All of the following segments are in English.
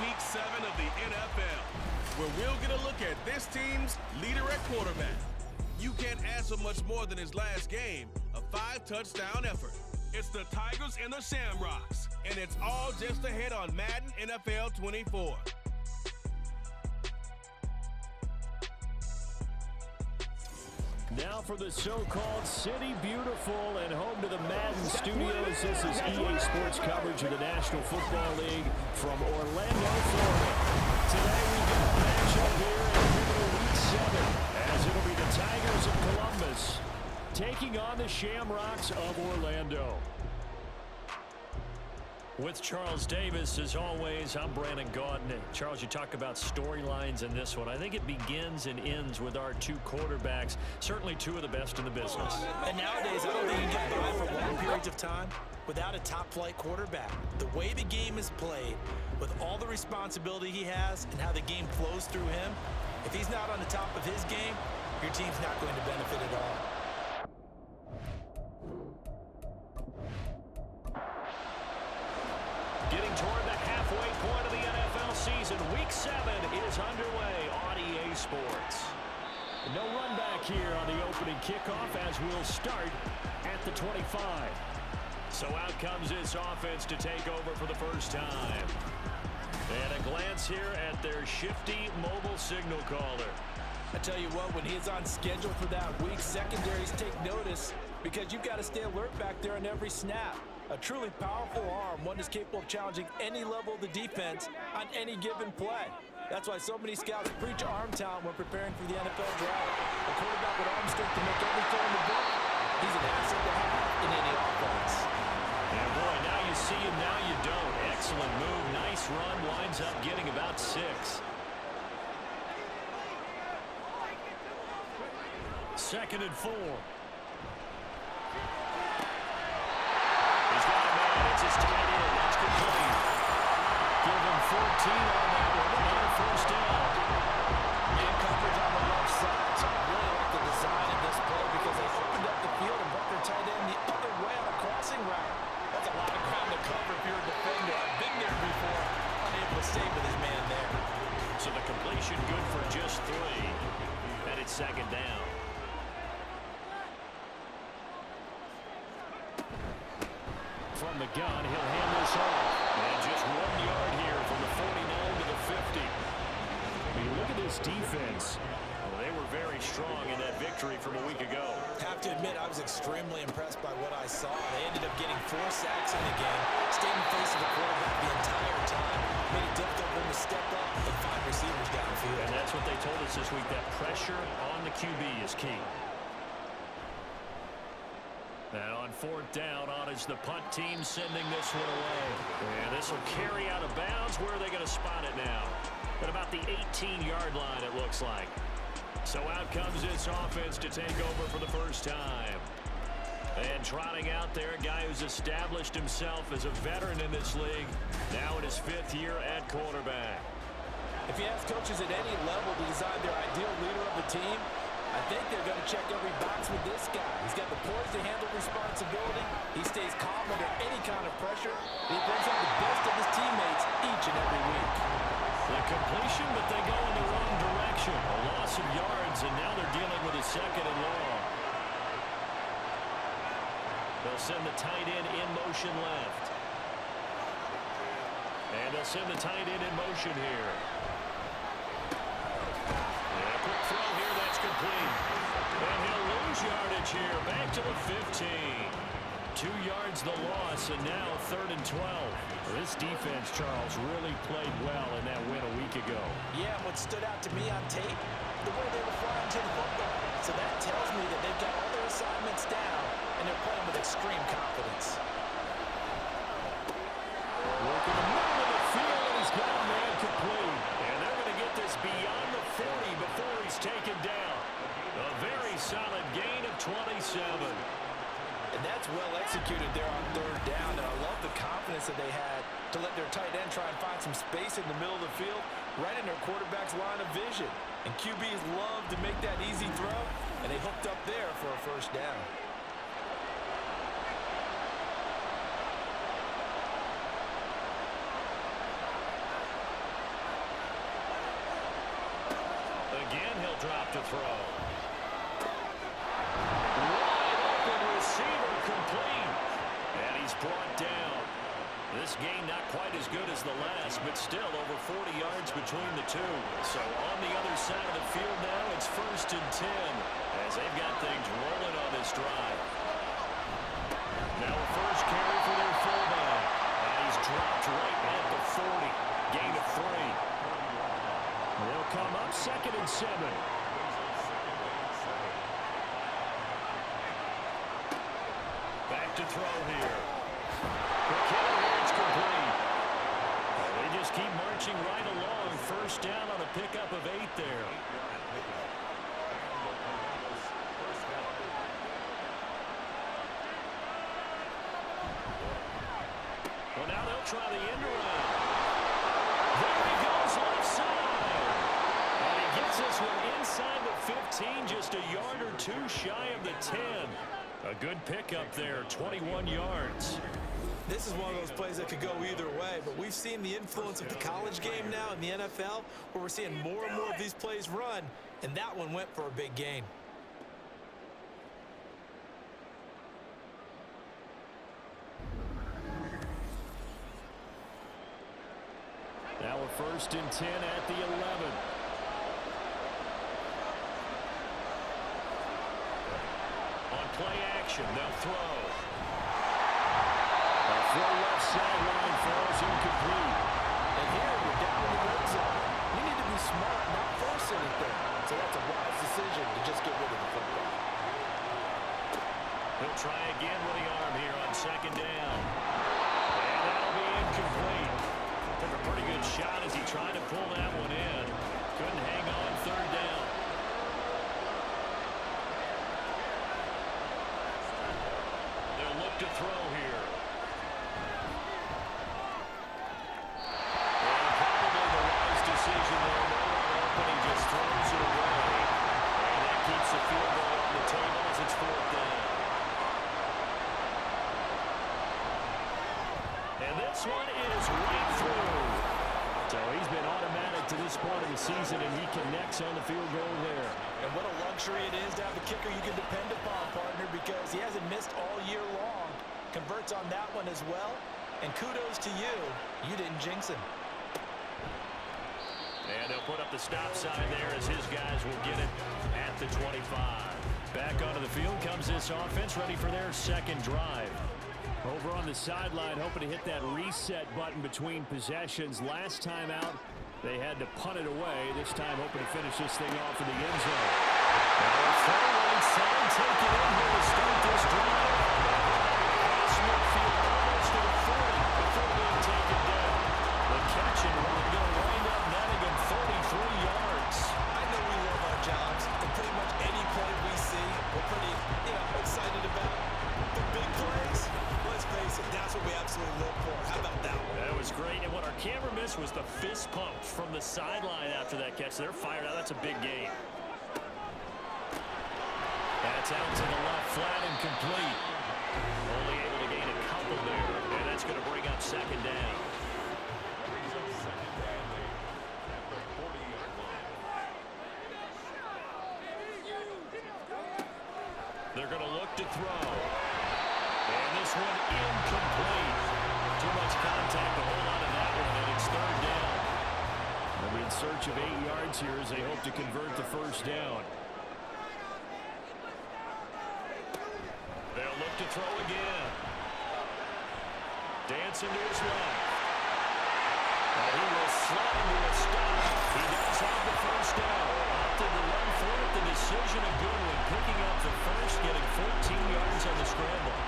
Week 7 of the NFL, where we'll get a look at this team's leader at quarterback. You can't ask for much more than his last game, a 5-touchdown effort. It's the Tigers and the Shamrocks, and it's all just ahead on Madden NFL 24. Now for the so-called City Beautiful and home to the Madden Studios. This is EA Sports coverage of the National Football League from Orlando, Florida. Today we've got a matchup here in pivotal Week 7, as it'll be the Tigers of Columbus taking on the Shamrocks of Orlando. With Charles Davis, as always, I'm Brandon Gaudin. Charles, you talk about storylines in this one. I think it begins and ends with our two quarterbacks, certainly two of the best in the business. And nowadays, I don't think you can get by for long periods of time without a top-flight quarterback. The way the game is played, with all the responsibility he has and how the game flows through him, if he's not on the top of his game, your team's not going to benefit at all. Getting toward the halfway point of the NFL season, Week 7 is underway on EA Sports. No run back here on the opening kickoff as we'll start at the 25. So out comes this offense to take over for the first time. And a glance here at their shifty mobile signal caller. I tell you what, when he's on schedule for that week, secondaries take notice because you've got to stay alert back there on every snap. A truly powerful arm, one that's capable of challenging any level of the defense on any given play. That's why so many scouts preach arm talent when preparing for the NFL draft. A quarterback with arm strength to make every throw in the book, he's an asset to have in any offense. And boy, now you see him, now you don't. Excellent move, nice run, winds up getting about 6. Second and 4. It's his tight end. That's complete. Give him 14 on that one. Another first down. Man coverage on the left side. So I really like the design of this play because they opened up the field and brought their tight end the other way on a crossing route. That's a lot of ground to cover if you're a defender. I've been there before. Unable to stay with his man there. So the completion good for just 3. And it's second down. From the gun, he'll hand this off. And just 1 yard here from the 49 to the 50. I mean, look at this defense. Well, they were very strong in that victory from a week ago. Have to admit, I was extremely impressed by what I saw. They ended up getting 4 sacks in the game, stayed in face of the quarterback the entire time, made it difficult for him to step up and find receivers downfield. And that's what they told us this week, that pressure on the QB is key. And on 4th down, on is the punt team sending this one away. And this will carry out of bounds. Where are they going to spot it now? At about the 18-yard line, it looks like. So out comes this offense to take over for the first time. And trotting out there, a guy who's established himself as a veteran in this league, now in his 5th year at quarterback. If you ask coaches at any level to design their ideal leader of the team, I think they're going to check every box with this guy. He's got the poise to handle responsibility. He stays calm under any kind of pressure. And he brings out the best of his teammates each and every week. The completion, but they go in the wrong direction. A loss of yards, and now they're dealing with a 2nd and long. They'll send the tight end in motion left. And they'll send the tight end in motion here. Quick throw here, that's complete. And he'll lose yardage here, back to the 15. 2 yards the loss, and now 3rd and 12. This defense, Charles, really played well in that win a week ago. Yeah, what stood out to me on tape, the way they were flying to the football. So that tells me that they've got all their assignments down, and they're playing with extreme confidence. Working the middle of the field, and he's got a man complete. And they're going to get this beyond the 40 before he's taken down. A very solid gain of 27. And that's well executed there on 3rd down. And I love the confidence that they had to let their tight end try and find some space in the middle of the field, right in their quarterback's line of vision. And QBs love to make that easy throw, and they hooked up there for a first down. drop to throw. Wide open receiver complete. And he's brought down. This game not quite as good as the last, but still over 40 yards between the two. So on the other side of the field now, it's 1st and 10 as they've got things rolling on this drive. Now a first carry for their fullback. And he's dropped right at the 40. Gain of 3. They'll come up 2nd and 7. Back to throw here. It's complete. They just keep marching right along. First down on a pickup of 8 there. Well, now they'll try the end around. There he goes left side. And he gets this one inside the 15, just a yard or 2 shy of the 10. A good pickup there, 21 yards. This is one of those plays that could go either way, but we've seen the influence of the college game now in the NFL, where we're seeing more and more of these plays run, and that one went for a big gain. Now a 1st and 10 at the 11. On play action, they'll throw. Throw left sideline falls incomplete. And here you're down in the red zone. You need to be smart, not force anything. So that's a wise decision to just get rid of the football. He'll try again with the arm here on 2nd down. And that'll be incomplete. Took a pretty good shot as he tried to pull that one in. Couldn't hang on 3rd down. They'll look to throw here. This one is right through. So he's been automatic to this point of the season, and he connects on the field goal there. And what a luxury it is to have a kicker you can depend upon, partner, because he hasn't missed all year long. Converts on that one as well. And kudos to you. You didn't jinx him. And they'll put up the stop sign there as his guys will get it at the 25. Back onto the field comes this offense, ready for their 2nd drive. Over on the sideline, hoping to hit that reset button between possessions. Last time out, they had to punt it away. This time, hoping to finish this thing off in the end zone. Now, far right side, take it in here to start this drive. Cross midfield, almost to the 40 before being taken down. The catch and run going to wind up netting him 33 yards. I know we love our jobs, and pretty much any play we see, we're pretty, excited about. The big plays, let's face it, that's what we absolutely look for. How about that one? That was great, and what our camera missed was the fist pump from the sideline after that catch. They're fired out. That's a big gain. That's out to the left, flat and complete. Only able to gain a couple there, and that's going to bring up 2nd down. They're going to look to throw. And this one incomplete. Too much contact to hold on to that one, and it's 3rd down. They'll be in search of 8 yards here as they hope to convert the 1st down. They'll look to throw again. Dancing to his left. And he will slide to a stop. He does have the 1st down. Opted to run for it. The decision a good one. Picking up the 1st, getting 14 yards on the scramble.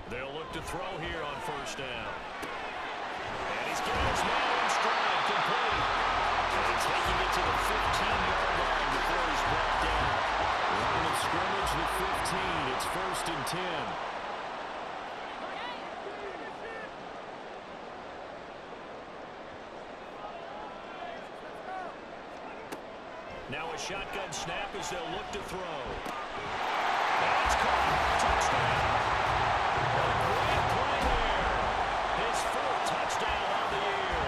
They'll look to throw here on 1st down. And he's got his man in stride, complete. And taking it to the 15-yard line before he's brought down. Line of scrimmage, the 15. It's 1st and 10. Now a shotgun snap as they'll look to throw. That's caught. Touchdown. What a great play there. His fourth touchdown on the year.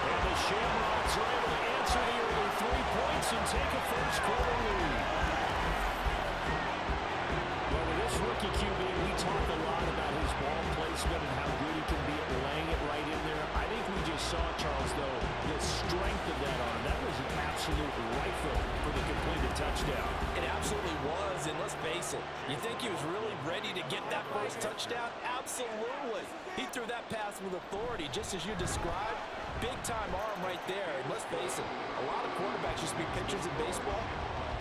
And the Shamrocks are able to answer the early 3 points and take a first quarter lead. Well, with this rookie QB, we talk a lot about his ball placement and how good he can be at laying it right in there. I think we just saw, Charles, though, the strength of that arm. That was an absolute rifle for the completed touchdown. It absolutely was, and let's face it, you think he was really ready to get that first touchdown? Absolutely. He threw that pass with authority, just as you described. Big-time arm right there, and let's face it, a lot of quarterbacks used to be pitchers in baseball.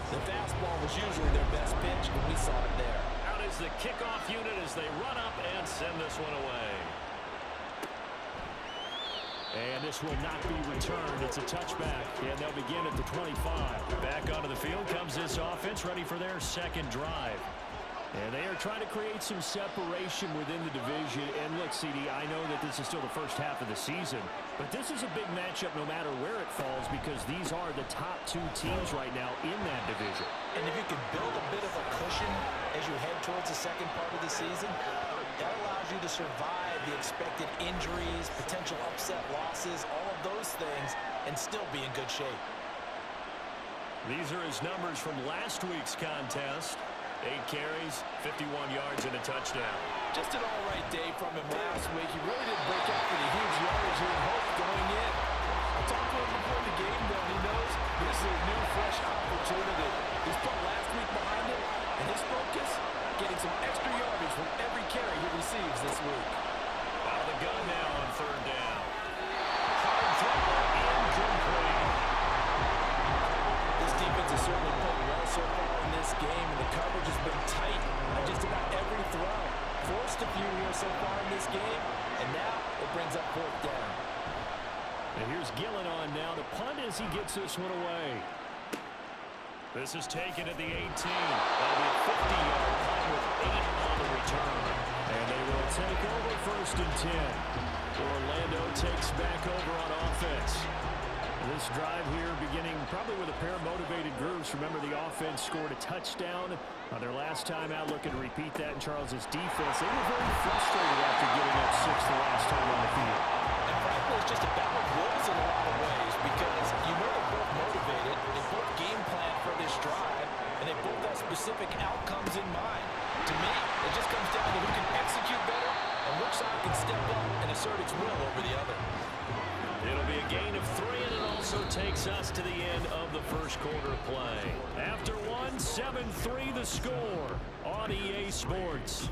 The fastball was usually their best pitch, and we saw it there. Out is the kickoff unit as they run up and send this one away. And this will not be returned. It's a touchback, and they'll begin at the 25. Back onto the field comes this offense, ready for their second drive. And they are trying to create some separation within the division. And look, CD, I know that this is still the first half of the season, but this is a big matchup no matter where it falls because these are the top two teams right now in that division. And if you can build a bit of a cushion as you head towards the second part of the season, that allows you to survive the expected injuries, potential upset losses, all of those things, and still be in good shape. These are his numbers from last week's contest. 8 carries, 51 yards, and a touchdown. Just an all-right day from him last week. He really didn't break out for the huge yardage he had hoped going in. I talked to him before the game, though, and he knows this is a new, fresh opportunity. He's put last week behind him, and his focus, getting some extra yardage from every carry he receives this week. Out of the gun now on third down. Hard throw, incomplete. This defense has certainly played well so far in this game, and the coverage has been tight on just about every throw. Forced a few here so far in this game, and now it brings up fourth down. And here's Gillen on now to punt as he gets this one away. This is taken at the 18. That'll be a 50-yard punt with 8 on the return. And they will take over first and 10. Orlando takes back over on offense. This drive here beginning probably with a pair of motivated groups. Remember, the offense scored a touchdown on their last time out, looking to repeat that in Charles's defense. They were very frustrated after giving up 6 the last time on the field. And frankly, it's just a battle of wills in a lot of ways because you know they're both motivated, they both game plan for this drive, and they both have specific outcomes in mind. To me, it just comes down to who can execute better and which side can step up and assert its will over the other. It'll be a gain of 3, and it also takes us to the end of the first quarter play. After 1, 7-3 the score on EA Sports.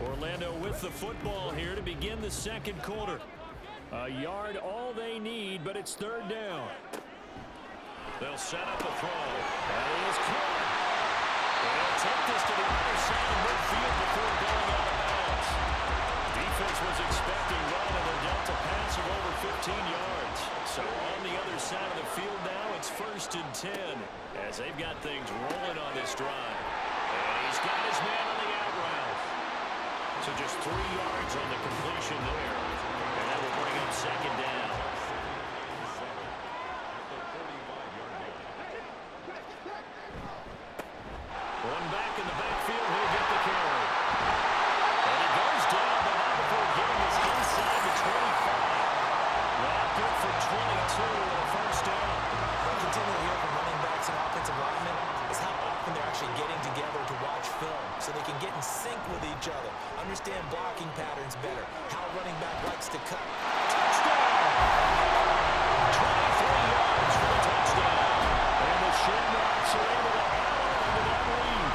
Orlando with the football here to begin the second quarter. A yard all they need, but it's third down. They'll set up a throw. That is caught. They'll take this to the other side of midfield before going out of bounds. Defense was expecting run, and they're dealt a pass of over 15 yards. So on the other side of the field now, it's first and 10 as they've got things rolling on this drive. And he's got his man on the out route. So just 3 yards on the completion there. And that will bring up second down. One back in the backfield, he'll get the carry. And he goes down, but not before getting us inside the 25. Well, good for 22 and a first down. What I continue to hear from running backs and offensive linemen is how often they're actually getting together to watch film so they can get in sync with each other, understand blocking patterns better, how a running back likes to cut. Touchdown! 23 yards for the touchdown. And the Shamrocks are able to add on to that lead.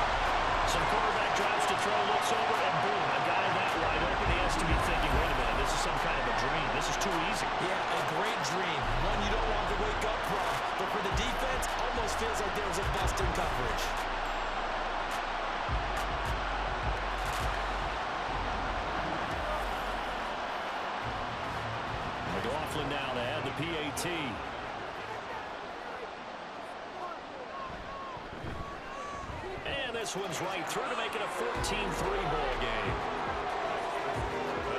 Some quarterback drives to throw, looks over, and boom, a guy that wide open, he has to be thinking, wait a minute, this is some kind of a dream. This is too easy. Yeah, a great dream. One you don't want to wake up from. But for the defense, almost feels like there was a bust in coverage. McLaughlin now to add the PAT. And this one's right through to make it a 14-3 ball game.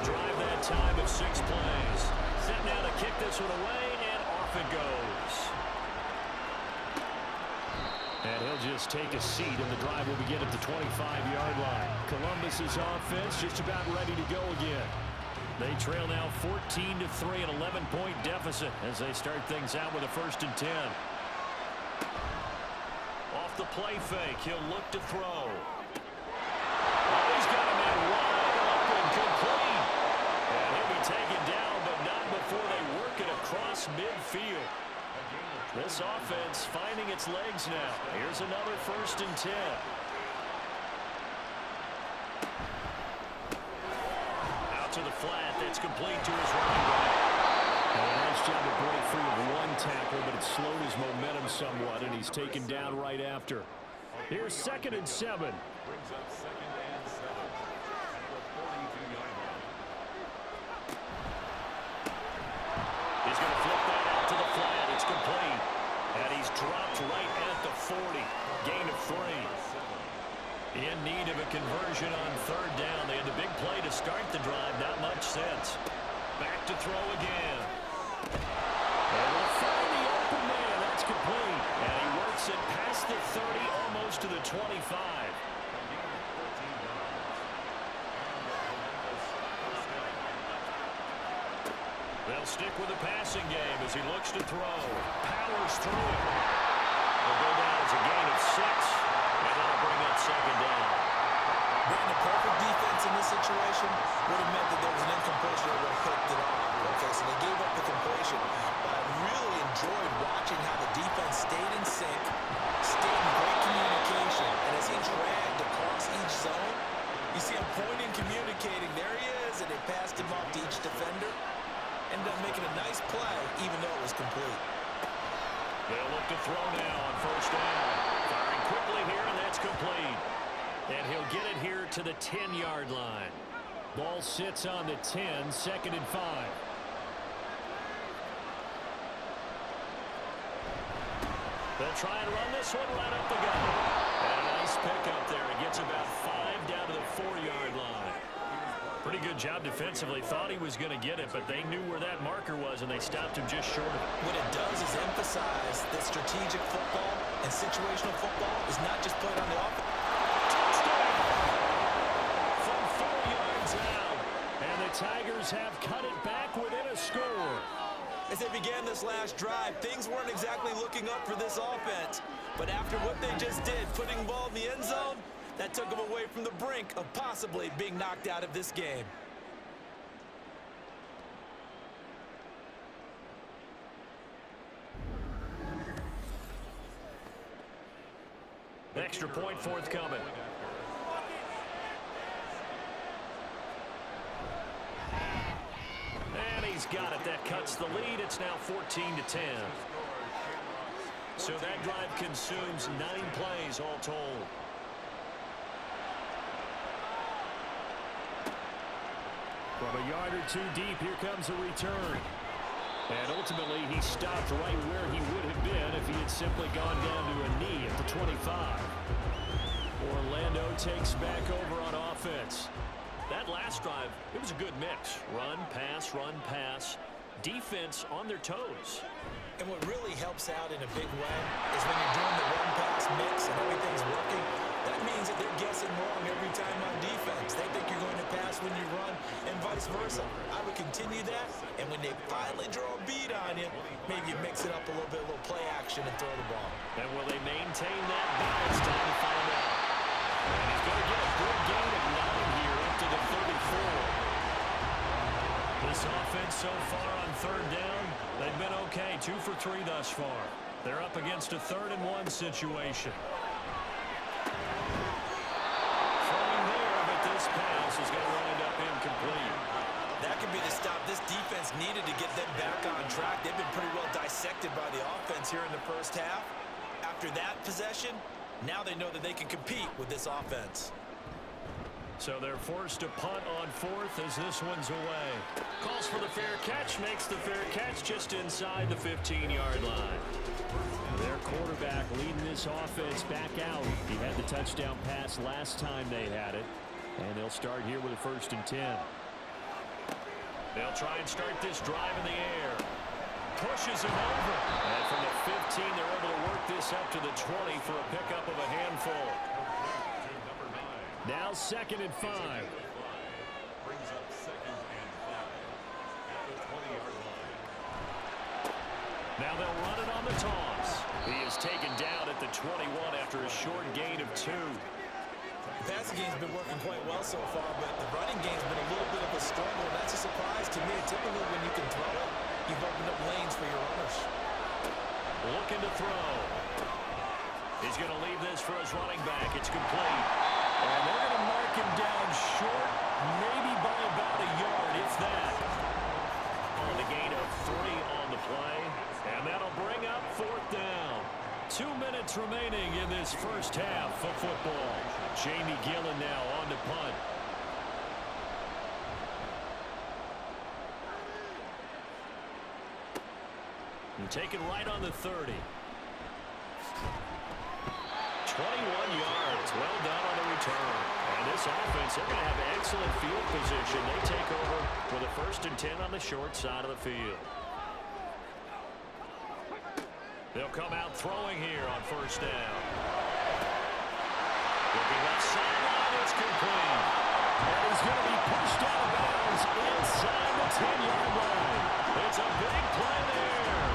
A drive that time of 6 plays. Set now to kick this one away, and off it goes. And he'll just take a seat, and the drive will begin at the 25-yard line. Columbus's offense just about ready to go again. They trail now 14-3, an 11-point deficit as they start things out with a 1st and 10. Off the play fake, he'll look to throw. Oh, he's got a man wide open, complete. And he'll be taken down, but not before they work it across midfield. This offense finding its legs now. Here's another 1st and 10. Out to the flat. That's complete to his running back. And a nice job to break free of one tackle, but it slowed his momentum somewhat, and he's taken down right after. Here's 2nd and 7. Brings up 2nd and 7 at the 42-yard line. He's going to flip that out to the flat. It's complete. And he's dropped right at the 40. Gain of 3. In need of a conversion on 3rd down. They had the big play to start the drive. Not much sense. Back to throw again. And we'll find the open man. That's complete. And he works it past the 30, almost to the 25. They'll stick with the passing game as he looks to throw. Powers through it. Will go down as a gain of 6. And that'll bring up 2nd down. Being the perfect defense in this situation would have meant that there was an incompletion that would have picked it off. Okay, so they gave up the completion. But I really enjoyed watching how the defense stayed in sync, stayed in great communication. And as he dragged across each zone, you see him pointing, communicating. There he is, and they passed him off to each defender. Ended up making a nice play, even though it was complete. They'll look to throw now on 1st down. Firing quickly here, and that's complete. And he'll get it here to the 10-yard line. Ball sits on the 10, 2nd and 5. They'll try and run this one right up the gut. And a nice pickup there. It gets about 5 down to the 4-yard line. Pretty good job defensively. Thought he was going to get it, but they knew where that marker was, and they stopped him just short of it. What it does is emphasize that strategic football and situational football is not just played on the offense. Touchdown! From 4 yards out. And the Tigers have cut it back within a score. As they began this last drive, things weren't exactly looking up for this offense. But after what they just did, putting the ball in the end zone, that took them away from the brink of possibly being knocked out of this game. Extra point forthcoming. And he's got it. That cuts the lead. It's now 14-10. So that drive consumes 9 plays all told. From a yard or 2 deep, here comes a return. And ultimately, he stopped right where he would have been if he had simply gone down to a knee at the 25. Orlando takes back over on offense. That last drive, it was a good mix. Run, pass. Defense on their toes. And what really helps out in a big way is when you're doing the run-pass mix and everything's working, that means that they're guessing wrong every time on defense. They think you're going to pass when you run and vice versa. I would continue that, and when they finally draw a beat on you, maybe you mix it up a little bit, a little play action and throw the ball. And will they maintain that balance? Time to find out. And he's going to get a good gain of 9 here up to the 34. This offense so far on 3rd down, they've been okay. 2 for 3 thus far. They're up against a 3rd and 1 situation. Throwing there, but this pass is going to wind up incomplete. That could be the stop this defense needed to get them back on track. They've been pretty well dissected by the offense here in the first half. After that possession, now they know that they can compete with this offense. So they're forced to punt on 4th as this one's away. Calls for the fair catch, makes the fair catch just inside the 15-yard line. Their quarterback leading this offense back out. He had the touchdown pass last time they had it. And they'll start here with a 1st and 10. They'll try and start this drive in the air. Push pushes him over. And from the 15, they're able to work this up to the 20 for a pickup of a handful. Now 2nd and 5. Brings up 2nd and 5 at the 20-yard line. Now they'll run it on the toss. He is taken down at the 21 after a short gain of 2. The passing game's been working quite well so far, but the running game's been a little bit of a struggle. That's a surprise to me. Typically, when you can throw it, you've opened up lanes for your runners. Looking to throw. He's going to leave this for his running back. It's complete. And they're going to mark him down short, maybe by about a yard, if that. On the gain of 3 on the play. And that'll bring up 4th down. 2 minutes remaining in this first half of football. Jamie Gillen now on to punt. And taken right on the 30. 21 yards. Well done on the return. And this offense, they're going to have excellent field position. They take over with a 1st and 10 on the short side of the field. They'll come out throwing here on 1st down. Looking left sideline, it's complete. And he's going to be pushed out of bounds inside the 10-yard line. It's a big play there.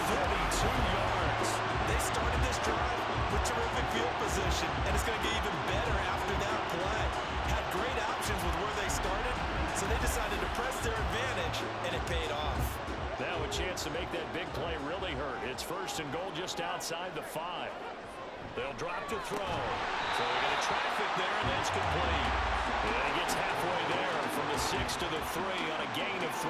32 yards. They started this drive with terrific field position, and it's going to get even better after that play. Had great options with where they started, so they decided to press their advantage, and it paid off. Now a chance to make that big play really hurt. It's 1st and goal just outside the 5. They'll drop to throw. So they're going to traffic there, and that's complete. And he gets halfway there from the 6 to the 3 on a gain of 3.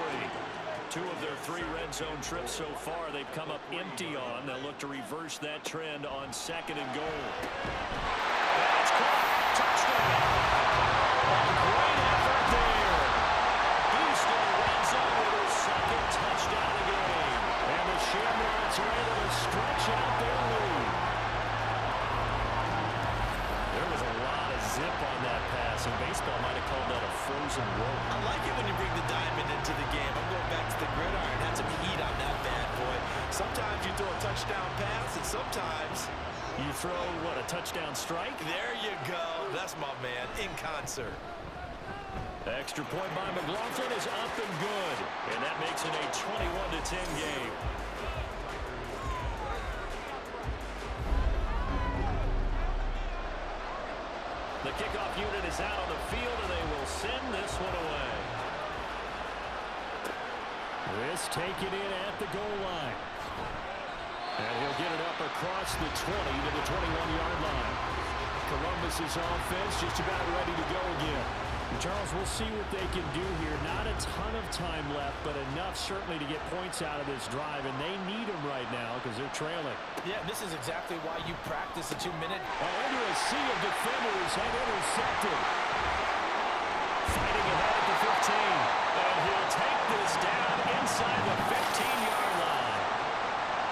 2 of their 3 red zone trips so far they've come up empty on. They'll look to reverse that trend on 2nd and goal. That's caught. Touchdown. Great effort there. Houston runs on with his 2nd touchdown of the game. And the Shamrocks are able to stretch out their lead. There was a lot of zip on that pass, and baseball might have called that a frozen rope. I like it when you bring the diamond into the game. I'm going back to the gridiron. Had some heat on that bad boy. Sometimes you throw a touchdown pass, and sometimes you throw, what, a touchdown strike? there you go. That's my man, in concert. Extra point by McLaughlin is up and good. And that makes it a 21-10 game. The kickoff unit is out on the field, and they will send this one away. This taken in at the goal line. And he'll get it up across the 20 to the 21-yard line. Columbus's offense just about ready to go again. Charles, we'll see what they can do here. Not a ton of time left, but enough certainly to get points out of this drive, and they need them right now because they're trailing. Yeah, this is exactly why you practice a 2-minute. Under a sea of defenders and intercepted. Fighting ahead at the 15. And he'll take this down inside the 15-yard line.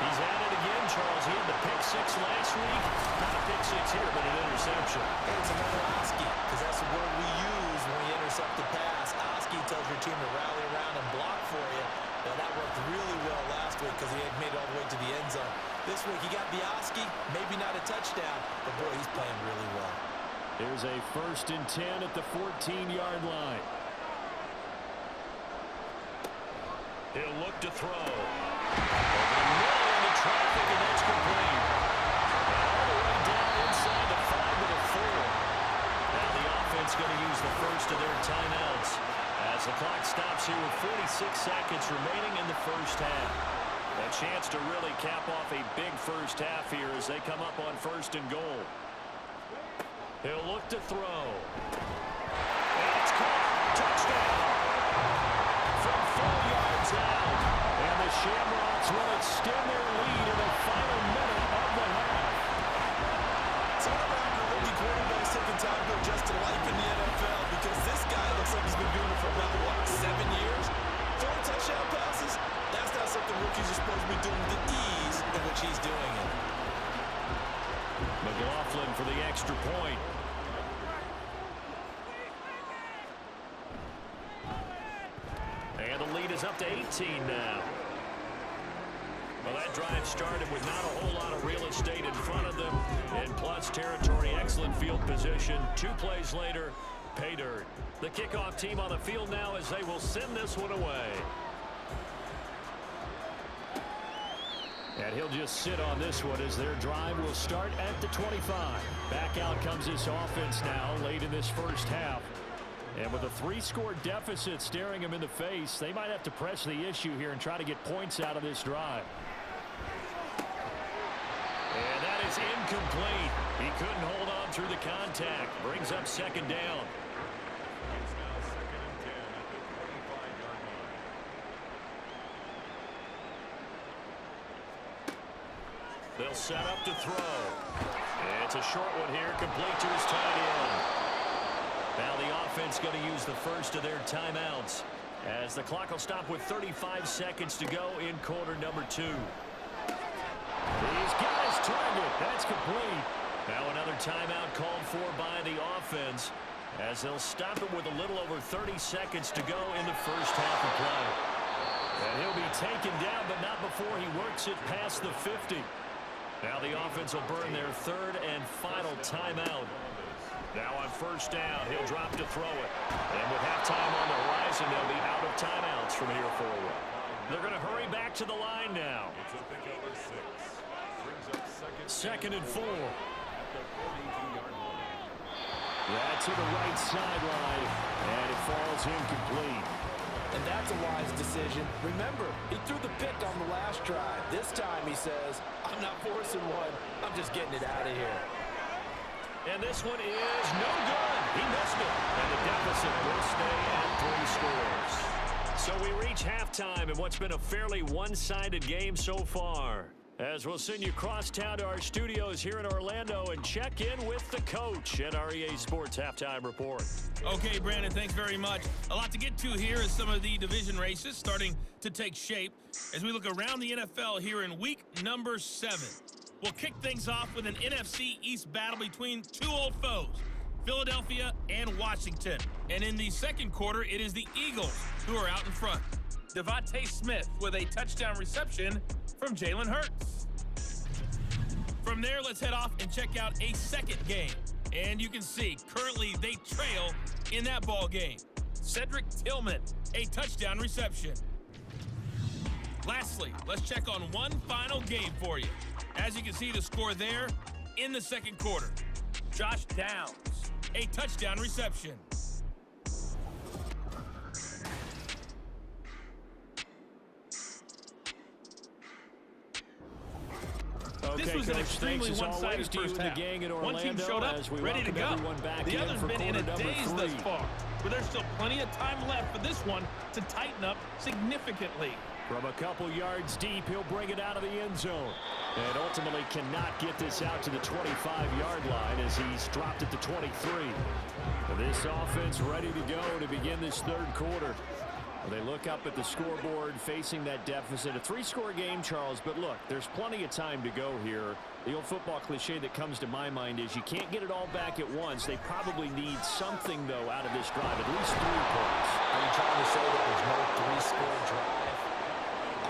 He's at it again, Charles. He had the pick 6 last week. Not a pick 6 here, but an interception. It's another Oski, because that's the word we use when you intercept the pass. Oski tells your team to rally around and block for you. Now, that worked really well last week because he had made it all the way to the end zone. This week, he got the Oski, maybe not a touchdown, but boy, he's playing really well. Here's a 1st and 10 at the 14-yard line. He'll look to throw. Over the middle into traffic, and that's complete. All the way down inside the 5 to the 4. Now the offense going to use the first of their timeouts as the clock stops here with 46 seconds remaining in the first half. A chance to really cap off a big first half here as they come up on 1st and goal. He'll look to throw. And it's caught. Touchdown. From 4 yards out. And the Shamrocks will extend their lead in the final minute of the half. So I'm around your rookie quarterback's taking time to adjust to life in the NFL because this guy looks like he's been doing it for about, what, 7 years? Throwing touchdown passes? That's not something rookies are supposed to be doing with the ease in which he's doing it. McLaughlin for the extra point. And the lead is up to 18 now. drive started with not a whole lot of real estate in front of them. In plus territory, excellent field position. 2 plays later, pay dirt. The kickoff team on the field now as they will send this one away. And he'll just sit on this one as their drive will start at the 25. Back out comes this offense now late in this first half. And with a 3-score deficit staring them in the face, they might have to press the issue here and try to get points out of this drive. And that is incomplete. He couldn't hold on through the contact. Brings up second down. It's now 2nd and 10 at the 25-yard line. They'll set up to throw. It's a short one here, complete to his tight end. Now the offense going to use the first of their timeouts as the clock will stop with 35 seconds to go in quarter number 2. He's got his target. That's complete. Now another timeout called for by the offense as they'll stop it with a little over 30 seconds to go in the first half of play. And he'll be taken down, but not before he works it past the 50. Now the offense will burn their 3rd and final timeout. Now on first down, he'll drop to throw it. And with halftime on the horizon, they'll be out of timeouts from here forward. They're going to hurry back to the line now. It's a pick over 6. Brings up Second and 4. at the 42-yard line. Yeah, to the right sideline, and it falls incomplete. And that's a wise decision. Remember, he threw the pick on the last drive. This time he says, I'm not forcing one. I'm just getting it out of here. And this one is no good. He missed it. And the deficit will stay at 3 scores. So we reach halftime in what's been a fairly one-sided game so far. As we'll send you cross town to our studios here in Orlando and check in with the coach at our EA Sports Halftime Report. Okay, Brandon, thanks very much. A lot to get to here as some of the division races starting to take shape as we look around the NFL here in week number 7. We'll kick things off with an NFC East battle between 2 old foes, Philadelphia and Washington. And in the second quarter, it is the Eagles who are out in front. Devontae Smith with a touchdown reception from Jalen Hurts. From there, let's head off and check out a second game. And you can see, currently they trail in that ball game. Cedric Tillman, a touchdown reception. Lastly, let's check on one final game for you. As you can see, the score there in the second quarter. Josh Downs, a touchdown reception. This was an extremely one-sided first half. One team showed up, ready to go. The other's been in a daze thus far. But there's still plenty of time left for this one to tighten up significantly. From a couple yards deep, he'll bring it out of the end zone. And ultimately cannot get this out to the 25-yard line as he's dropped at the 23. This offense ready to go to begin this third quarter. They look up at the scoreboard facing that deficit. A 3-score game, Charles, but look, there's plenty of time to go here. The old football cliche that comes to my mind is you can't get it all back at once. They probably need something, though, out of this drive, at least 3 points. Are you trying to say that there's no 3-score drive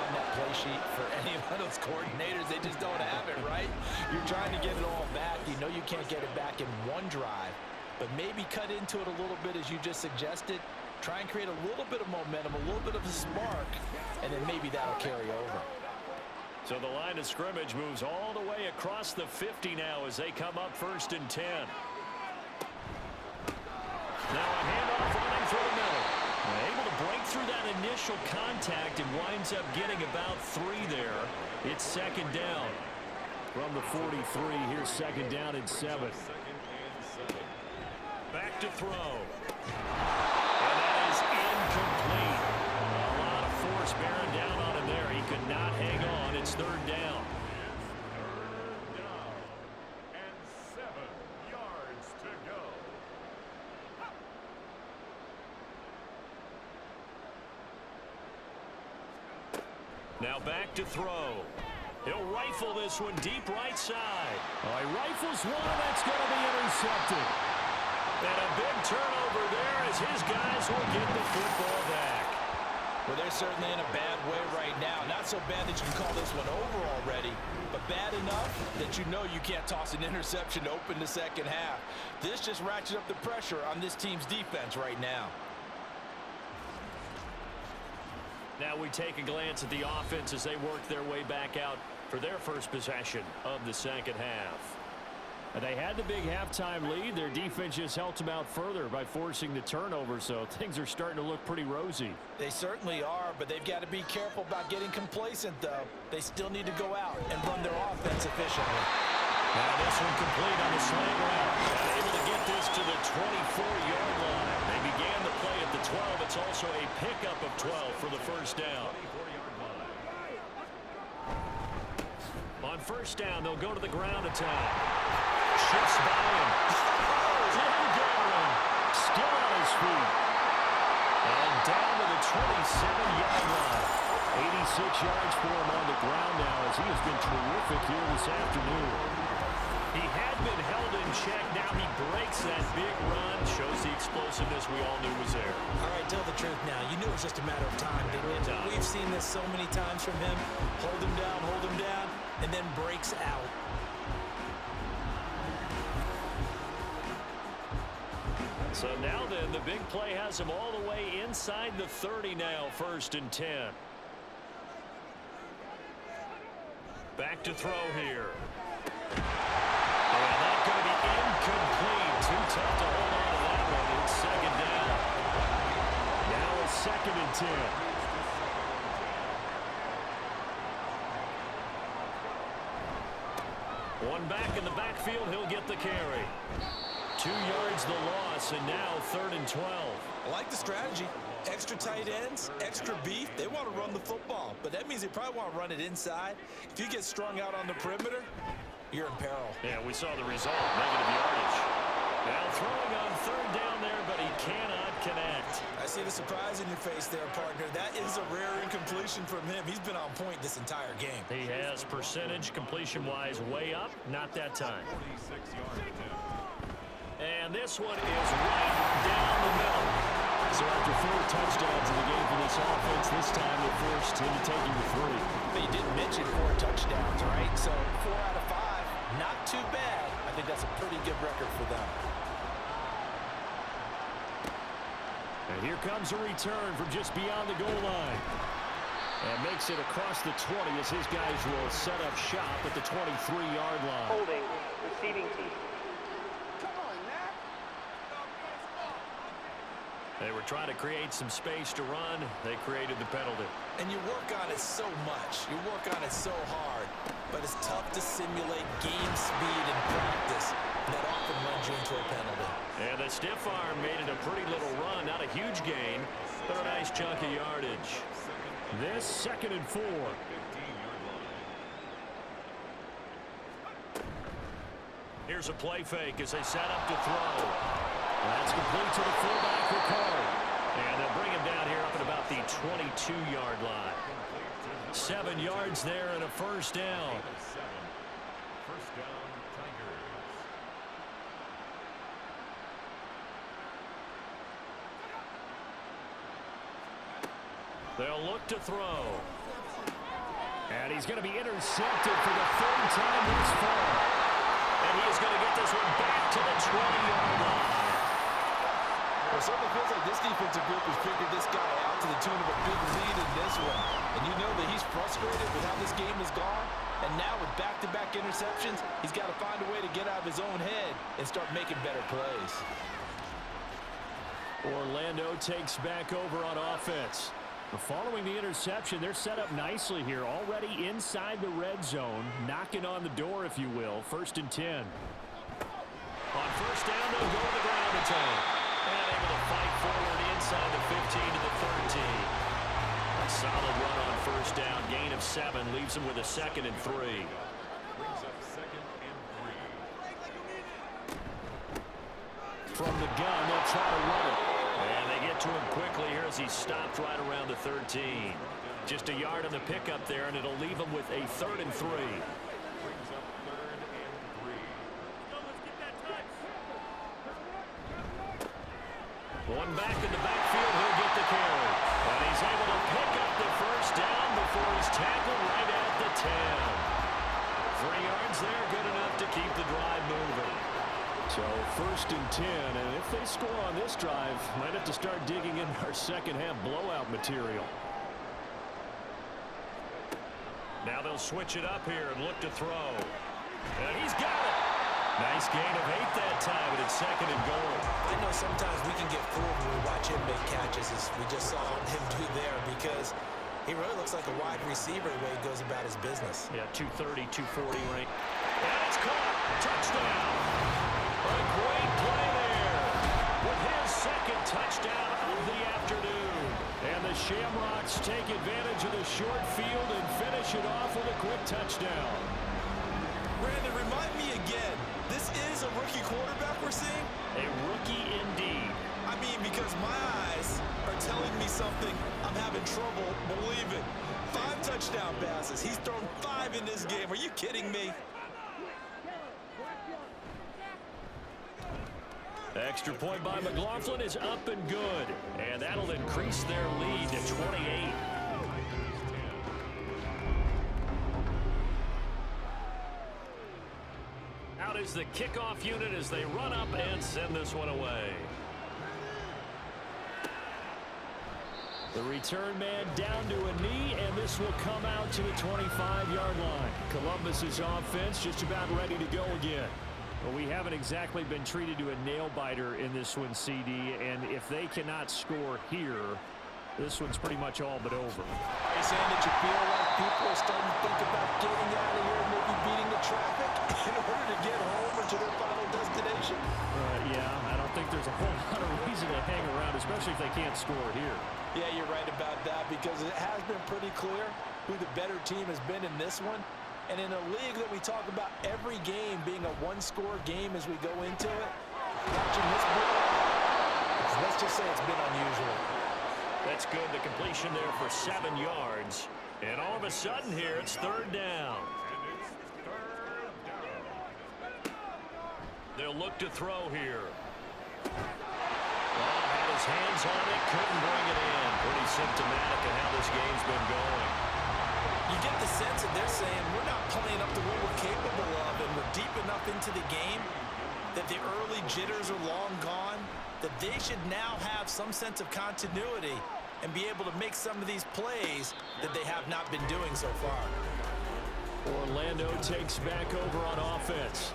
on that play sheet for any of those coordinators? They just don't have it, right? You're trying to get it all back. You know you can't get it back in one drive, but maybe cut into it a little bit as you just suggested. Try and create a little bit of momentum, a little bit of a spark, and then maybe that'll carry over. So the line of scrimmage moves all the way across the 50 now as they come up 1st and 10. Now a handoff running through the middle. Able to break through that initial contact and winds up getting about 3 there. It's second down. From the 43, here's second down and 7. Back to throw. Incomplete. A lot of force bearing down on him there. He could not hang on. It's 3rd down. 3rd down and 7 yards to go. Now back to throw. He'll rifle this one deep right side. Oh, he rifles one. That's going to be intercepted. And a big turnover there as his guys will get the football back. Well, they're certainly in a bad way right now. Not so bad that you can call this one over already, but bad enough that you know you can't toss an interception to open the second half. This just ratchets up the pressure on this team's defense right now. Now we take a glance at the offense as they work their way back out for their first possession of the second half. They had the big halftime lead. Their defense just helped them out further by forcing the turnover, so things are starting to look pretty rosy. They certainly are, but they've got to be careful about getting complacent, though. They still need to go out and run their offense efficiently. Now this one complete on the slant route. Able to get this to the 24-yard line. They began the play at the 12. It's also a pickup of 12 for the first down. On first down, they'll go to the ground attack. Shifts by him. Didn't get one. Still on his feet. And down to the 27-yard line. 86 yards for him on the ground now as he has been terrific here this afternoon. He had been held in check. Now he breaks that big run. Shows the explosiveness we all knew was there. All right, tell the truth now. You knew it was just a matter of time, didn't you? We've seen this so many times from him. Hold him down, and then breaks out. So now then, the big play has him all the way inside the 30 now, 1st and 10. Back to throw here. And that's going to be incomplete. Too tough to hold on to that one. It's second down. Now it's 2nd and 10. One back in the backfield. He'll get the carry. 2 yards the loss, and now 3rd and 12. I like the strategy. Extra tight ends, extra beef. They want to run the football, but that means they probably want to run it inside. If you get strung out on the perimeter, you're in peril. Yeah, we saw the result, negative yardage. Now throwing on 3rd down there, but he cannot connect. I see the surprise in your face there, partner. That is a rare incompletion from him. He's been on point this entire game. He has percentage completion-wise way up, not that time. And this one is right down the middle. So after 4 touchdowns in the game for this offense, this time they're forced into taking the 3. But you didn't mention 4 touchdowns, right? So 4 out of 5, not too bad. I think that's a pretty good record for them. And here comes a return from just beyond the goal line. And makes it across the 20 as his guys will set up shop at the 23-yard line. Holding, receiving team. They were trying to create some space to run. They created the penalty. And you work on it so much. You work on it so hard. But it's tough to simulate game speed in practice. That often runs you into a penalty. And the stiff arm made it a pretty little run. Not a huge gain, but a nice chunk of yardage. This 2nd and 4. Here's a play fake as they set up to throw. That's complete to the fullback, Ricard. And they'll bring him down here up at about the 22-yard line. 7 yards there and a 1st down. First down, Tigers. They'll look to throw. And he's going to be intercepted for the 3rd time this fall. And he's going to get this one back to the 20-yard line. Well, it certainly feels like this defensive group has figured this guy out to the tune of a big lead in this one. And you know that he's frustrated with how this game has gone. And now with back-to-back interceptions, he's got to find a way to get out of his own head and start making better plays. Orlando takes back over on offense. Following the interception, they're set up nicely here, already inside the red zone, knocking on the door, if you will. 1st and 10. On first down, they'll go to the ground attack. And able to fight forward inside the 15 to the 13. A solid run on first down. Gain of 7 leaves them with a 2nd and 3. Brings up 2nd and 3. From the gun, they'll try to run it. And they get to him quickly here as he stopped right around the 13. Just a yard on the pickup there, and it'll leave him with a 3rd and 3. Brings up 3rd and 3. One back in the backfield, he'll get the carry. And he's able to pick So 1st and 10, and if they score on this drive, might have to start digging in our second half blowout material. Now they'll switch it up here and look to throw. And he's got it. Nice gain of 8 that time, and it's 2nd and goal. I know sometimes we can get fooled when we watch him make catches, as we just saw him do there, because he really looks like a wide receiver the way he goes about his business. Yeah, 230, 240 range. And it's caught. Touchdown. A great play there with his 2nd touchdown of the afternoon. And the Shamrocks take advantage of the short field and finish it off with a quick touchdown. Brandon, remind me again, this is a rookie quarterback we're seeing? A rookie indeed. I mean, because my eyes are telling me something I'm having trouble believing. 5 touchdown passes. He's thrown 5 in this game. Are you kidding me? Extra point by McLaughlin is up and good. And that'll increase their lead to 28. Out is the kickoff unit as they run up and send this one away. The return man down to a knee, and this will come out to the 25-yard line. Columbus's offense just about ready to go again. Well, we haven't exactly been treated to a nail-biter in this one, CD, and if they cannot score here, this one's pretty much all but over. Are you saying that you feel like people are starting to think about getting out of here and maybe beating the traffic in order to get home or to their final destination? Yeah, I don't think there's a whole lot of reason to hang around, especially if they can't score here. Yeah, you're right about that, because it has been pretty clear who the better team has been in this one. And in a league that we talk about every game being a one-score game as we go into it, watching this board, let's just say it's been unusual. That's good. The completion there for 7 yards. And all of a sudden here, it's 3rd down. They'll look to throw here. Oh, had his hands on it, couldn't bring it in. Pretty symptomatic of how this game's been going. You get the sense that they're saying we're not playing up to what we're capable of, and we're deep enough into the game that the early jitters are long gone, that they should now have some sense of continuity and be able to make some of these plays that they have not been doing so far. Orlando takes back over on offense.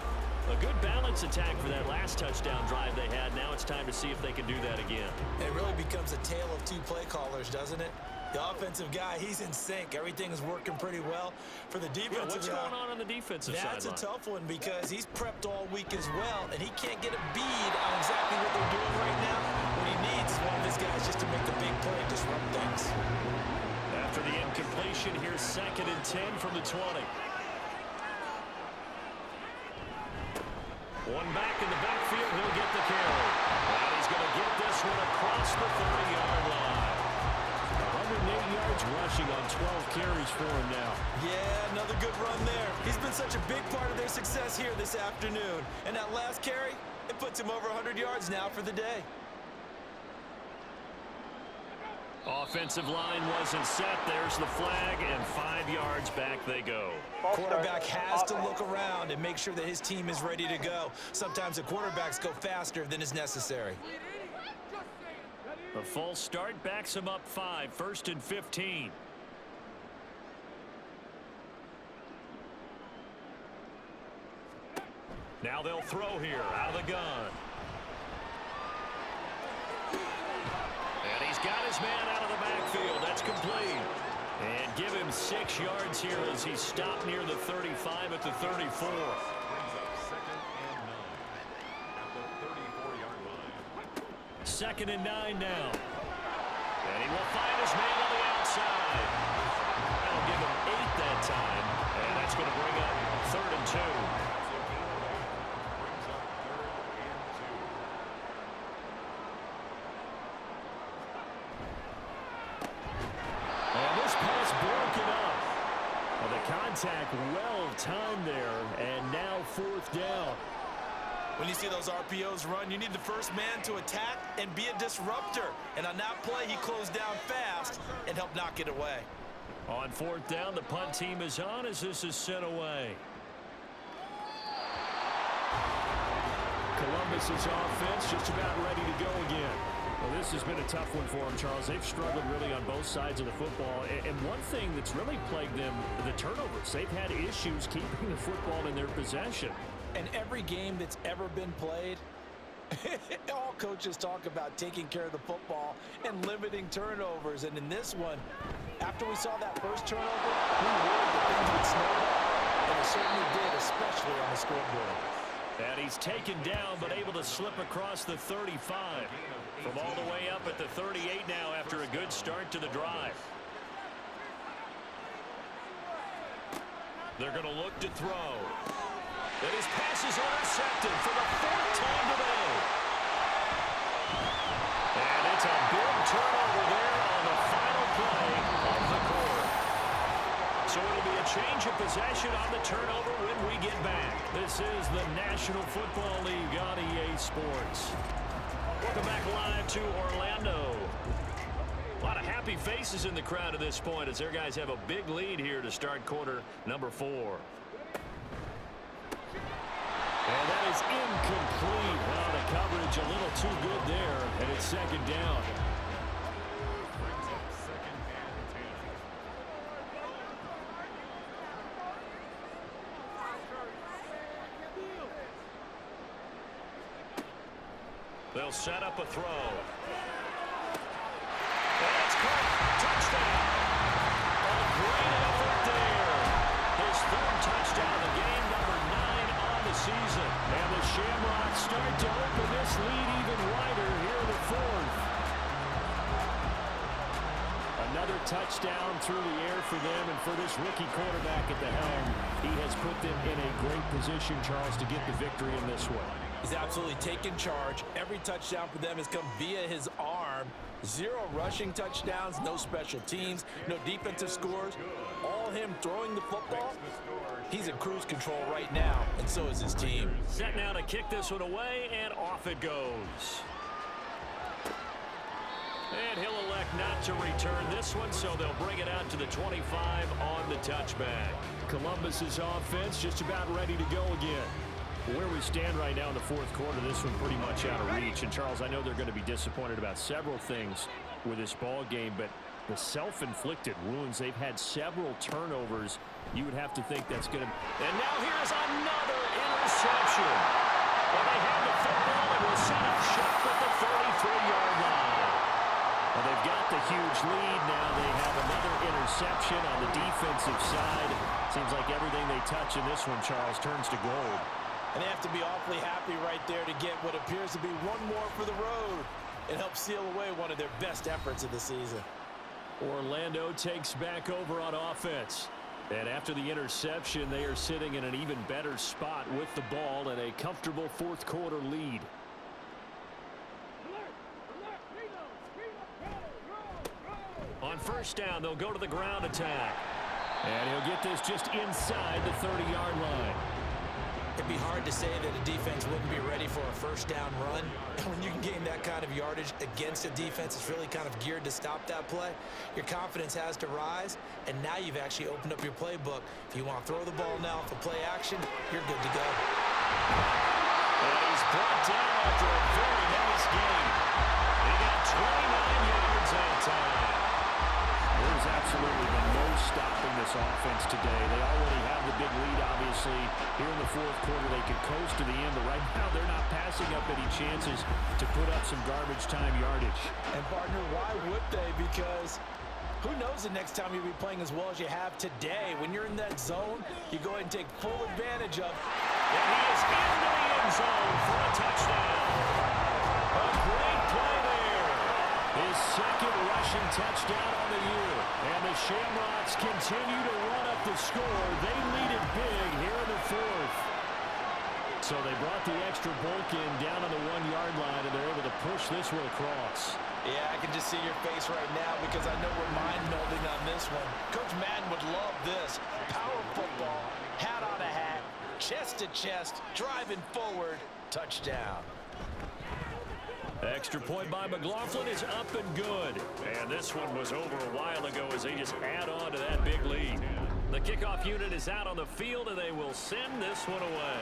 A good balance attack for that last touchdown drive they had. Now it's time to see if they can do that again. And it really becomes a tale of 2 play callers, doesn't it? The offensive guy, he's in sync. Everything is working pretty well. For the defensive what's going on the defensive side? That's a tough one, because he's prepped all week as well, and he can't get a bead on exactly what they're doing right now. What he needs is one of his guys just to make the big play and disrupt things. After the incompletion, here's 2nd and 10 from the 20. One back in the backfield, he'll get the carry. And he's going to get this one across the 30-yard line. 108 yards rushing on 12 carries for him now. Yeah, another good run there. He's been such a big part of their success here this afternoon. And that last carry, it puts him over 100 yards now for the day. Offensive line wasn't set. There's the flag, and 5 yards back they go. Quarterback has to look around and make sure that his team is ready to go. Sometimes the quarterbacks go faster than is necessary. A false start backs him up 5, 1st and 15. Now they'll throw here out of the gun. And he's got his man out of the backfield. That's complete. And give him 6 yards here as he's stopped near the 35 at the 34. Second and 9 now. And he will find his man on the outside. That'll give him 8 that time. And that's going to bring up 3rd and 2. And this pass broken up. Well, the contact well timed there, and now 4th down. When you see those RPOs run, you need the first man to attack and be a disruptor. And on that play, he closed down fast and helped knock it away. On 4th down, the punt team is on as this is sent away. Columbus's offense just about ready to go again. Well, this has been a tough one for them, Charles. They've struggled really on both sides of the football. And one thing that's really plagued them, the turnovers. They've had issues keeping the football in their possession. And every game that's ever been played, all coaches talk about taking care of the football and limiting turnovers. And in this one, after we saw that first turnover, we worried that things would snowball. And it certainly did, especially on the scoreboard. And he's taken down, but able to slip across the 35. From all the way up at the 38 now after a good start to the drive. They're going to look to throw. And his pass is intercepted for the fourth time today. And it's a big turnover there on the final play of the quarter. So it'll be a change of possession on the turnover when we get back. This is the National Football League on EA Sports. Welcome back live to Orlando. A lot of happy faces in the crowd at this point as their guys have a big lead here to start quarter number 4. And that is incomplete. Well, the coverage a little too good there, and it's second down. They'll set up a throw. That's caught. Touchdown. A great effort there. His third touchdown of the game, number 9 on the season. And the Shamrocks start to open this lead even wider here in the fourth. Another touchdown through the air for them, and for this rookie quarterback at the helm, he has put them in a great position, Charles, to get the victory in this one. He's absolutely taken charge. Every touchdown for them has come via his arm. 0 rushing touchdowns, no special teams, no defensive scores. All him throwing the football. He's in cruise control right now, and so is his team. Set now to kick this one away, and off it goes. And he'll elect not to return this one, so they'll bring it out to the 25 on the touchback. Columbus's offense just about ready to go again. Where we stand right now in the fourth quarter, this one pretty much out of reach. And, Charles, I know they're going to be disappointed about several things with this ball game, but the self-inflicted wounds, they've had several turnovers. You would have to think that's going to... And now here's another interception. And they have the football and will set up shop at the 33-yard line. Well, they've got the huge lead now. They have another interception on the defensive side. Seems like everything they touch in this one, Charles, turns to gold. And they have to be awfully happy right there to get what appears to be one more for the road. It helps seal away one of their best efforts of the season. Orlando takes back over on offense. And after the interception, they are sitting in an even better spot with the ball and a comfortable fourth quarter lead. On first down, they'll go to the ground attack. And he'll get this just inside the 30-yard line. It'd be hard to say that a defense wouldn't be ready for a first down run. And when you can gain that kind of yardage against a defense that's really kind of geared to stop that play, your confidence has to rise, and now you've actually opened up your playbook. If you want to throw the ball now for play action, you're good to go. And he's brought down after a very nice game. He got 29 yards that time. There's absolutely been no stopping this offense today. They already have the big lead, obviously. Here in the fourth quarter, they could coast to the end, but right now they're not passing up any chances to put up some garbage time yardage. And, partner, why would they? Because who knows the next time you'll be playing as well as you have today. When you're in that zone, you go ahead and take full advantage of. And he is into the end zone for a touchdown. A great play there. His second rushing touchdown on the year. And the Shamrocks continue to run up the score. They lead it big here in the fourth. So they brought the extra bulk in down on the 1-yard line, and they're able to push this one across. Yeah, I can just see your face right now because I know we're mind-melding on this one. Coach Madden would love this. Power football, hat on a hat, chest to chest, driving forward, touchdown. Extra point by McLaughlin is up and good. And this one was over a while ago as they just add on to that big lead. The kickoff unit is out on the field, and they will send this one away.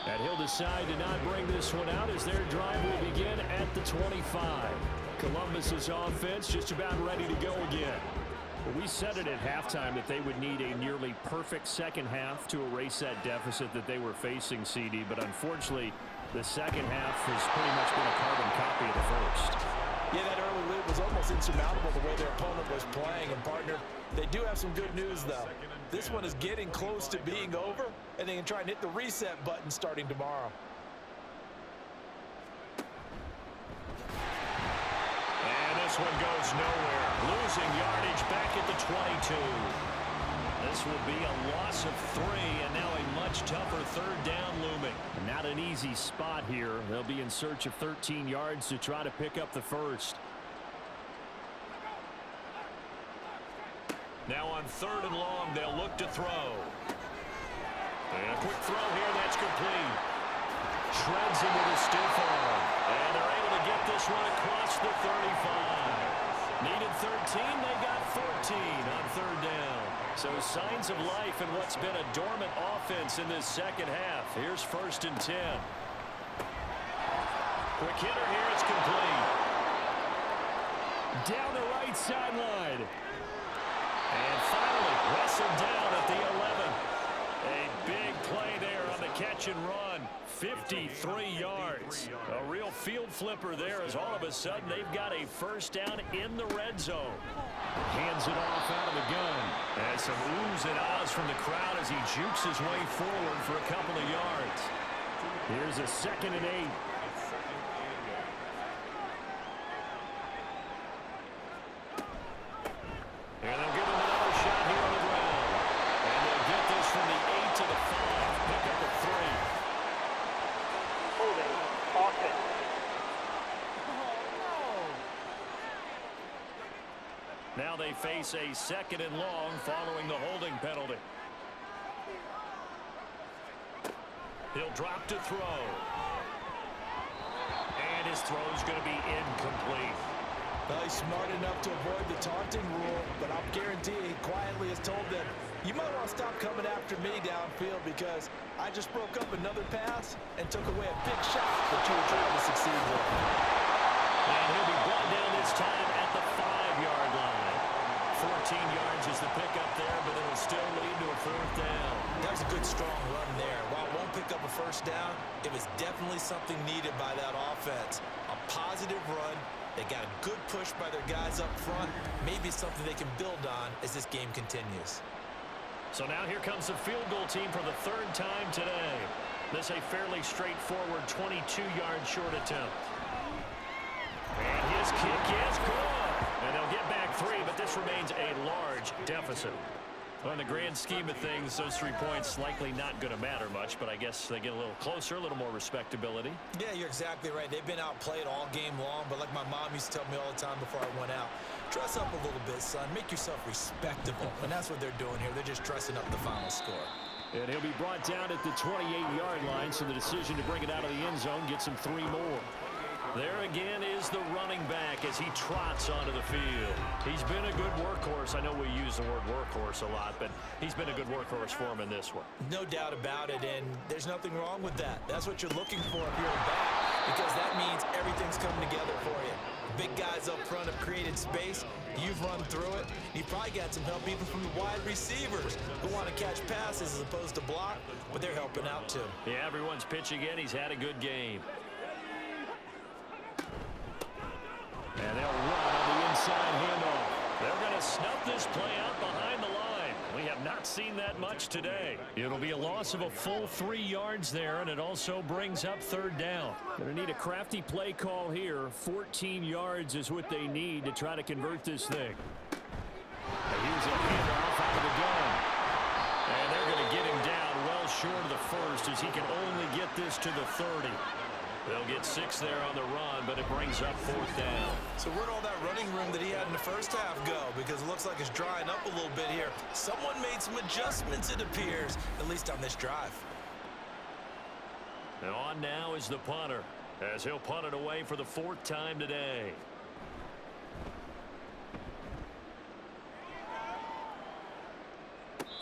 And he'll decide to not bring this one out as their drive will begin at the 25. Columbus's offense just about ready to go again. Well, we said it at halftime that they would need a nearly perfect second half to erase that deficit that they were facing, CD. But unfortunately, the second half has pretty much been a carbon copy of the first. Yeah, that early lead was almost insurmountable the way their opponent was playing. And, partner, they do have some good news, though. This one is getting close to being over, and they can try and hit the reset button starting tomorrow. And this one goes nowhere. Losing yardage back at the 22. This will be a loss of 3, and now a much tougher third down looming. Not an easy spot here. They'll be in search of 13 yards to try to pick up the first. Now on 3rd and long, they'll look to throw. And a quick throw here, that's complete. Shreds into the stiff arm. And they're able to get this one across the 35. Needed 13, they got 14 on 3rd down. So signs of life in what's been a dormant offense in this second half. Here's 1st and 10. Quick hitter here, it's complete. Down the right sideline. And finally, wrestled down at the 11. A big play there on the catch and run. 53 yards. A real field flipper there as all of a sudden they've got a first down in the red zone. Hands it off out of the gun. And some oohs and ahs from the crowd as he jukes his way forward for a couple of yards. Here's a 2nd and 8. And they'll give him another shot here on the ground. And they'll get this from the 8 to the 5. Pick up a 3. Holding offense. Now they face a 2nd and long following the holding penalty. He'll drop to throw. And his throw's going to be incomplete. Well, he's smart enough to avoid the taunting rule, but I'll guarantee he quietly has told them, you might want to stop coming after me downfield because I just broke up another pass and took away a big shot that you were trying to succeed with. And he'll be brought down this time at the 5-yard line. 14 yards is the pickup there, but it'll still lead to a 4th down. That was a good, strong run there. While it won't pick up a first down, it was definitely something needed by that offense. A positive run. They got a good push by their guys up front. Maybe something they can build on as this game continues. So now here comes the field goal team for the 3rd time today. This a fairly straightforward 22-yard short attempt. And his kick is good. And they'll get back 3, but this remains a large deficit. Well, in the grand scheme of things, those 3 points likely not going to matter much, but I guess they get a little closer, a little more respectability. Yeah, you're exactly right. They've been outplayed all game long, but like my mom used to tell me all the time before I went out, dress up a little bit, son. Make yourself respectable. And that's what they're doing here. They're just dressing up the final score. And he'll be brought down at the 28-yard line, so the decision to bring it out of the end zone gets him 3 more. There again is the running back as he trots onto the field. He's been a good workhorse. I know we use the word workhorse a lot, but he's been a good workhorse for him in this one. No doubt about it, and there's nothing wrong with that. That's what you're looking for if you're a back, because that means everything's coming together for you. Big guys up front have created space. You've run through it. You've probably got some help even from the wide receivers who want to catch passes as opposed to block, but they're helping out too. Yeah, everyone's pitching in. He's had a good game. And they'll run on the inside handoff. They're going to snuff this play out behind the line. We have not seen that much today. It'll be a loss of a full 3 yards there, and it also brings up 3rd down. Going to need a crafty play call here. 14 yards is what they need to try to convert this thing. And here's a handoff out of the gun. And they're going to get him down well short of the first as he can only get this to the 30. They'll get 6 there on the run, but it brings up 4th down. So where'd all that running room that he had in the first half go? Because it looks like it's drying up a little bit here. Someone made some adjustments, it appears, at least on this drive. And on now is the punter, as he'll punt it away for the 4th time today.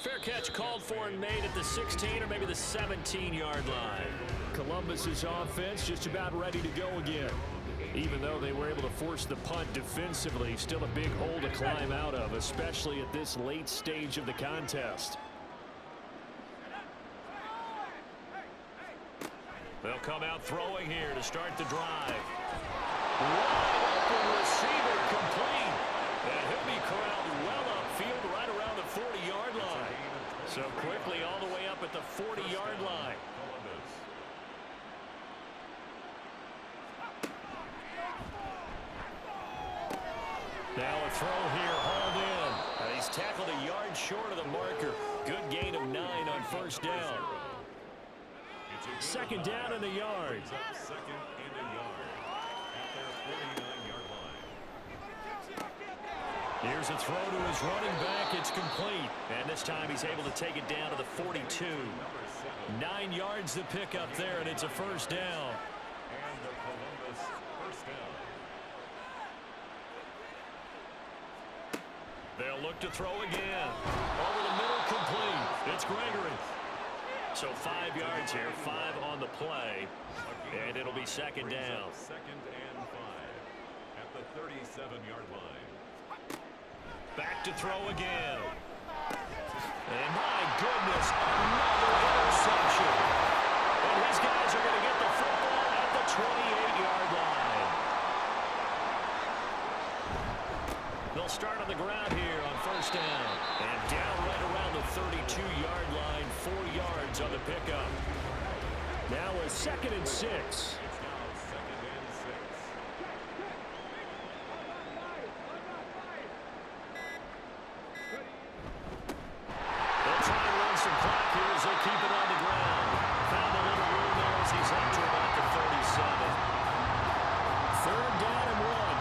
Fair Fair catch called for and made at the 16 or maybe the 17-yard line. Columbus's offense just about ready to go again. Even though they were able to force the punt defensively, still a big hole to climb out of, especially at this late stage of the contest. They'll come out throwing here to start the drive. Wide open receiver complete. And he'll be corralled well upfield right around the 40-yard line. So quickly all the way up at the 40-yard line. Now a throw here, hauled in. He's tackled a yard short of the marker. Good gain of 9 on first down. Second down in the yard. Second and a yard at their 49-yard line. Here's a throw to his running back. It's complete. And this time he's able to take it down to the 42. 9 yards to pick up there, and it's a first down. And the Columbus first down. They'll look to throw again. Over the middle, complete. It's Gregory. So 5 yards here, 5 on the play, and it'll be second down. Second and 5 at the 37-yard line. Back to throw again. And my goodness, another interception. And his guys are going to get the football at the 28-yard line. They'll start on the ground here on first down. And down right around the 32-yard line, 4 yards on the pickup. Now a 2nd and 6. It's now second and 6. They'll try and run some clock here as they keep it on the ground. Found a little room there as he's up to about the 37. 3rd down and 1.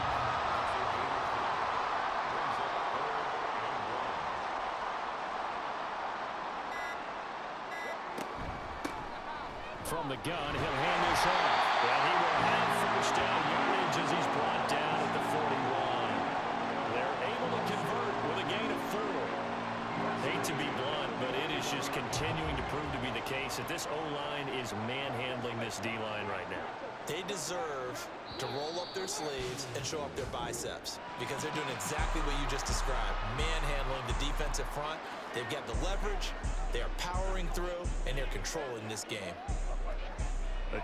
From the gun, he'll hand this off. And he will have first down yardage as he's brought down at the 41. They're able to convert with a gain of 4. Hate to be blunt, but it is just continuing to prove to be the case that this O-line is manhandling this D-line right now. They deserve to roll up their sleeves and show up their biceps because they're doing exactly what you just described, manhandling the defensive front. They've got the leverage, they are powering through, and they're controlling this game.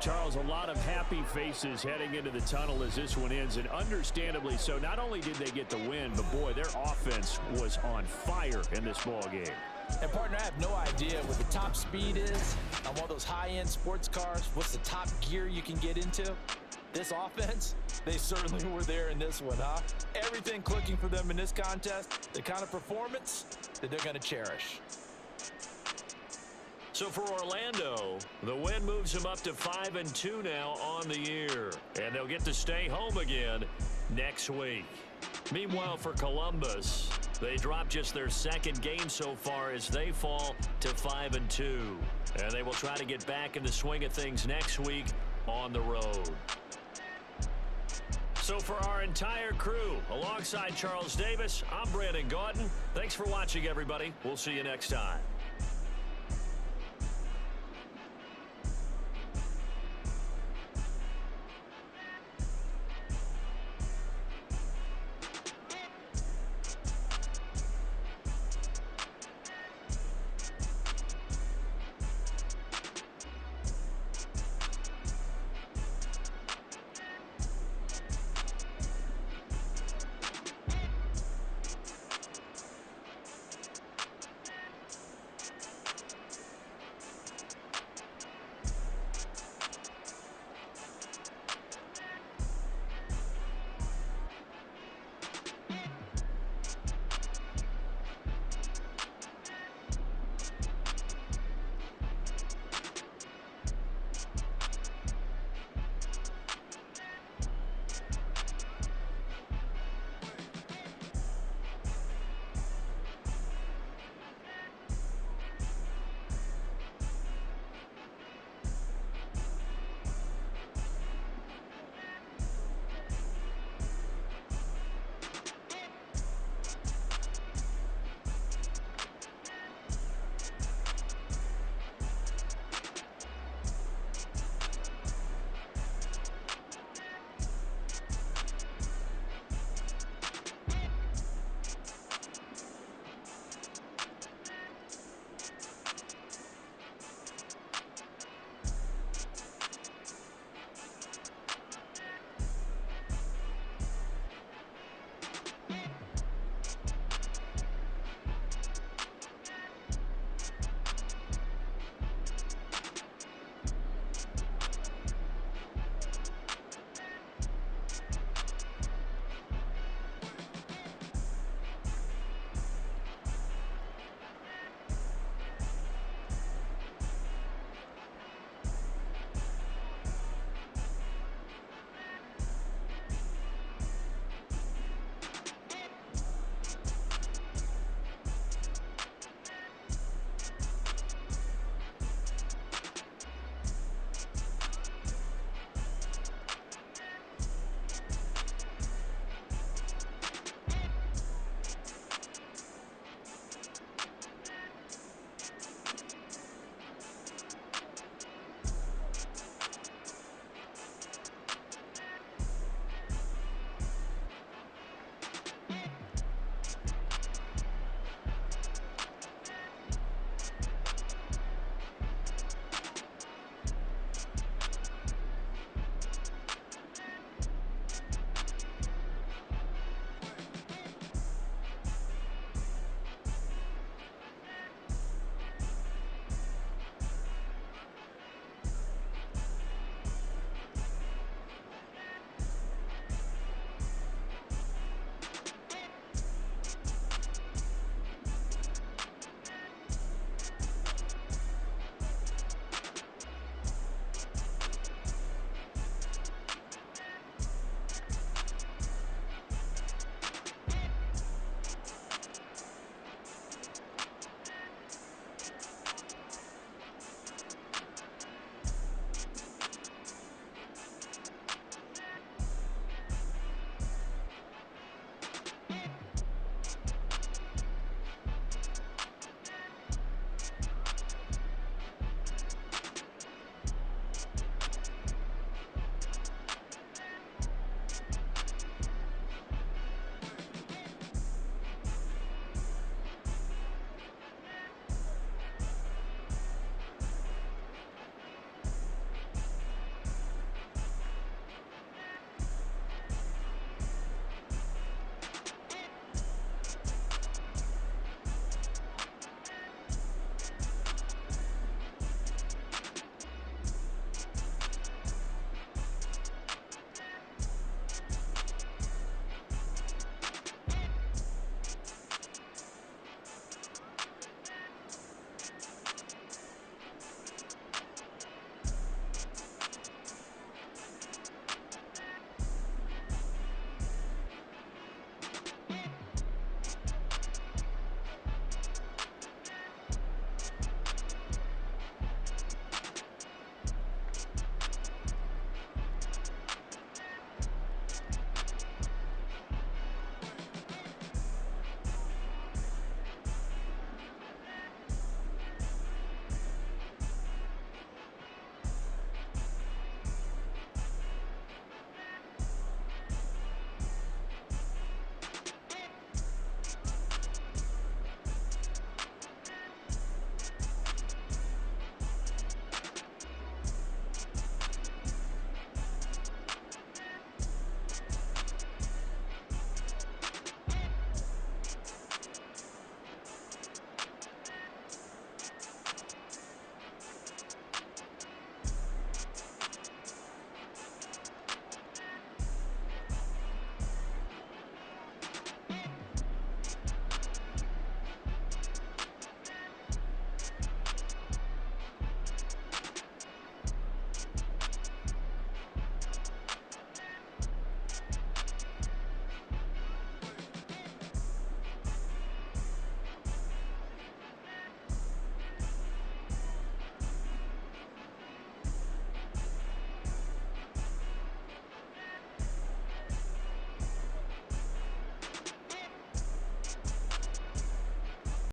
Charles, a lot of happy faces heading into the tunnel as this one ends, and understandably so. Not only did they get the win, but boy, their offense was on fire in this ball game. And partner, I have no idea what the top speed is on one of those high-end sports cars. What's the top gear you can get into? This offense, they certainly were there in this one, huh? Everything clicking for them in this contest, the kind of performance that they're going to cherish. So for Orlando, the win moves them up to 5-2 now on the year. And they'll get to stay home again next week. Meanwhile, for Columbus, they drop just their 2nd game so far as they fall to 5-2. And they will try to get back in the swing of things next week on the road. So for our entire crew, alongside Charles Davis, I'm Brandon Gaudin. Thanks for watching, everybody. We'll see you next time.